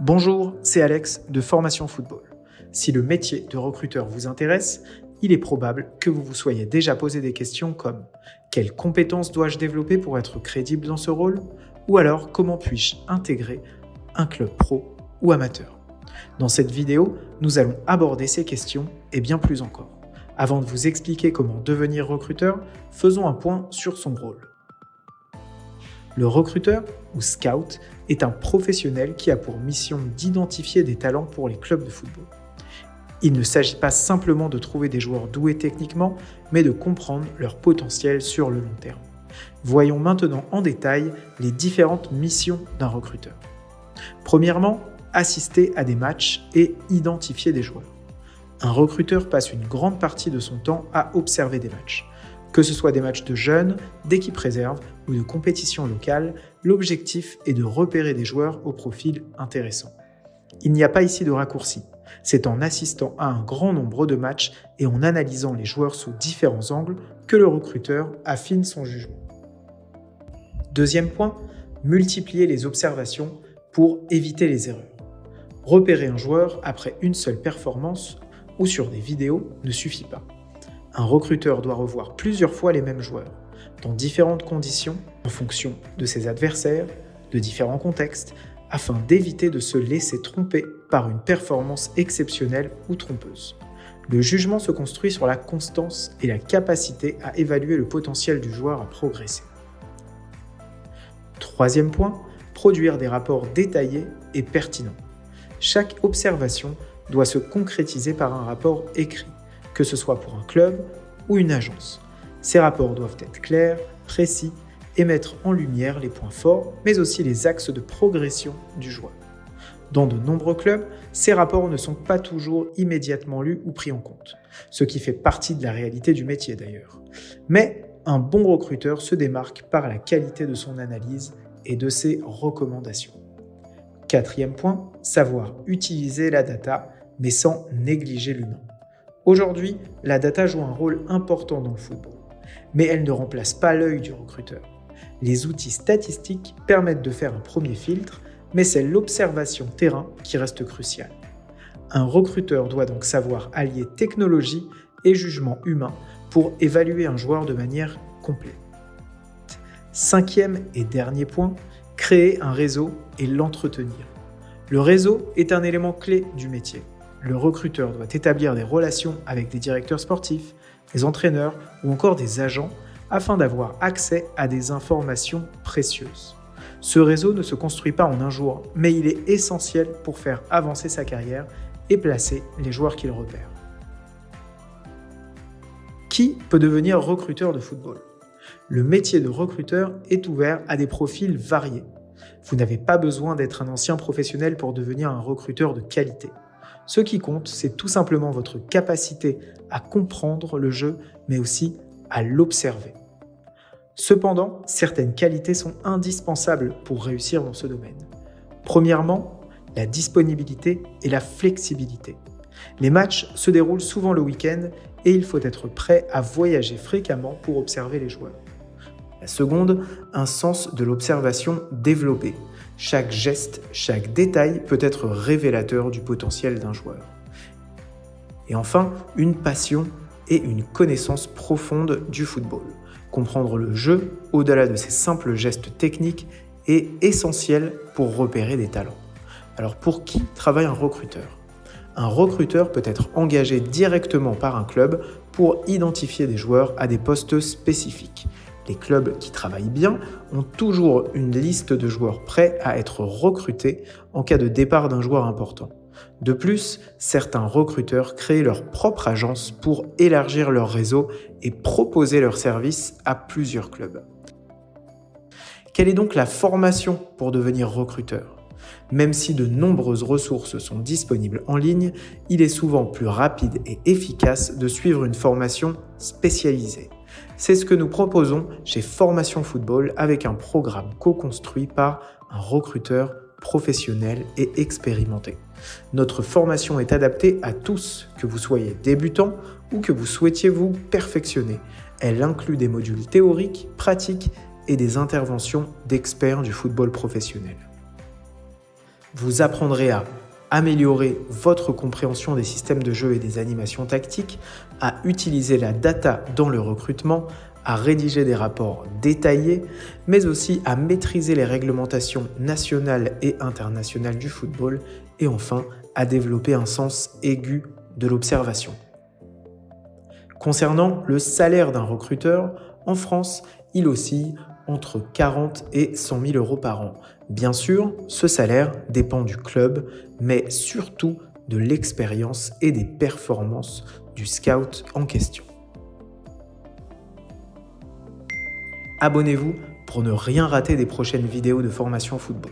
Bonjour, c'est Alex de Formation Football. Si le métier de recruteur vous intéresse, il est probable que vous vous soyez déjà posé des questions comme « Quelles compétences dois-je développer pour être crédible dans ce rôle ?» ou alors « Comment puis-je intégrer un club pro ou amateur ?» Dans cette vidéo, nous allons aborder ces questions et bien plus encore. Avant de vous expliquer comment devenir recruteur, faisons un point sur son rôle. Le recruteur, ou scout, est un professionnel qui a pour mission d'identifier des talents pour les clubs de football. Il ne s'agit pas simplement de trouver des joueurs doués techniquement, mais de comprendre leur potentiel sur le long terme. Voyons maintenant en détail les différentes missions d'un recruteur. Premièrement, assister à des matchs et identifier des joueurs. Un recruteur passe une grande partie de son temps à observer des matchs. Que ce soit des matchs de jeunes, d'équipes réserves ou de compétitions locales, l'objectif est de repérer des joueurs au profil intéressant. Il n'y a pas ici de raccourci. C'est en assistant à un grand nombre de matchs et en analysant les joueurs sous différents angles que le recruteur affine son jugement. Deuxième point, multiplier les observations pour éviter les erreurs. Repérer un joueur après une seule performance ou sur des vidéos ne suffit pas. Un recruteur doit revoir plusieurs fois les mêmes joueurs, dans différentes conditions, en fonction de ses adversaires, de différents contextes, afin d'éviter de se laisser tromper par une performance exceptionnelle ou trompeuse. Le jugement se construit sur la constance et la capacité à évaluer le potentiel du joueur à progresser. Troisième point, produire des rapports détaillés et pertinents. Chaque observation doit se concrétiser par un rapport écrit, que ce soit pour un club ou une agence. Ces rapports doivent être clairs, précis et mettre en lumière les points forts, mais aussi les axes de progression du joueur. Dans de nombreux clubs, ces rapports ne sont pas toujours immédiatement lus ou pris en compte, ce qui fait partie de la réalité du métier d'ailleurs. Mais un bon recruteur se démarque par la qualité de son analyse et de ses recommandations. Quatrième point, savoir utiliser la data, mais sans négliger l'humain. Aujourd'hui, la data joue un rôle important dans le football, mais elle ne remplace pas l'œil du recruteur. Les outils statistiques permettent de faire un premier filtre, mais c'est l'observation terrain qui reste cruciale. Un recruteur doit donc savoir allier technologie et jugement humain pour évaluer un joueur de manière complète. Cinquième et dernier point, créer un réseau et l'entretenir. Le réseau est un élément clé du métier. Le recruteur doit établir des relations avec des directeurs sportifs, des entraîneurs ou encore des agents afin d'avoir accès à des informations précieuses. Ce réseau ne se construit pas en un jour, mais il est essentiel pour faire avancer sa carrière et placer les joueurs qu'il repère. Qui peut devenir recruteur de football ? Le métier de recruteur est ouvert à des profils variés. Vous n'avez pas besoin d'être un ancien professionnel pour devenir un recruteur de qualité. Ce qui compte, c'est tout simplement votre capacité à comprendre le jeu, mais aussi à l'observer. Cependant, certaines qualités sont indispensables pour réussir dans ce domaine. Premièrement, la disponibilité et la flexibilité. Les matchs se déroulent souvent le week-end et il faut être prêt à voyager fréquemment pour observer les joueurs. La seconde, un sens de l'observation développé. Chaque geste, chaque détail peut être révélateur du potentiel d'un joueur. Et enfin, une passion et une connaissance profonde du football. Comprendre le jeu, au-delà de ces simples gestes techniques, est essentiel pour repérer des talents. Alors pour qui travaille un recruteur ? Un recruteur peut être engagé directement par un club pour identifier des joueurs à des postes spécifiques. Les clubs qui travaillent bien ont toujours une liste de joueurs prêts à être recrutés en cas de départ d'un joueur important. De plus, certains recruteurs créent leur propre agence pour élargir leur réseau et proposer leurs services à plusieurs clubs. Quelle est donc la formation pour devenir recruteur ? Même si de nombreuses ressources sont disponibles en ligne, il est souvent plus rapide et efficace de suivre une formation spécialisée. C'est ce que nous proposons chez Formation Football avec un programme co-construit par un recruteur professionnel et expérimenté. Notre formation est adaptée à tous, que vous soyez débutant ou que vous souhaitiez vous perfectionner. Elle inclut des modules théoriques, pratiques et des interventions d'experts du football professionnel. Vous apprendrez à améliorer votre compréhension des systèmes de jeu et des animations tactiques, à utiliser la data dans le recrutement, à rédiger des rapports détaillés, mais aussi à maîtriser les réglementations nationales et internationales du football, et enfin à développer un sens aigu de l'observation. Concernant le salaire d'un recruteur, en France, il oscille entre 40 et 100 000 euros par an. Bien sûr, ce salaire dépend du club, mais surtout de l'expérience et des performances du scout en question. Abonnez-vous pour ne rien rater des prochaines vidéos de formation football.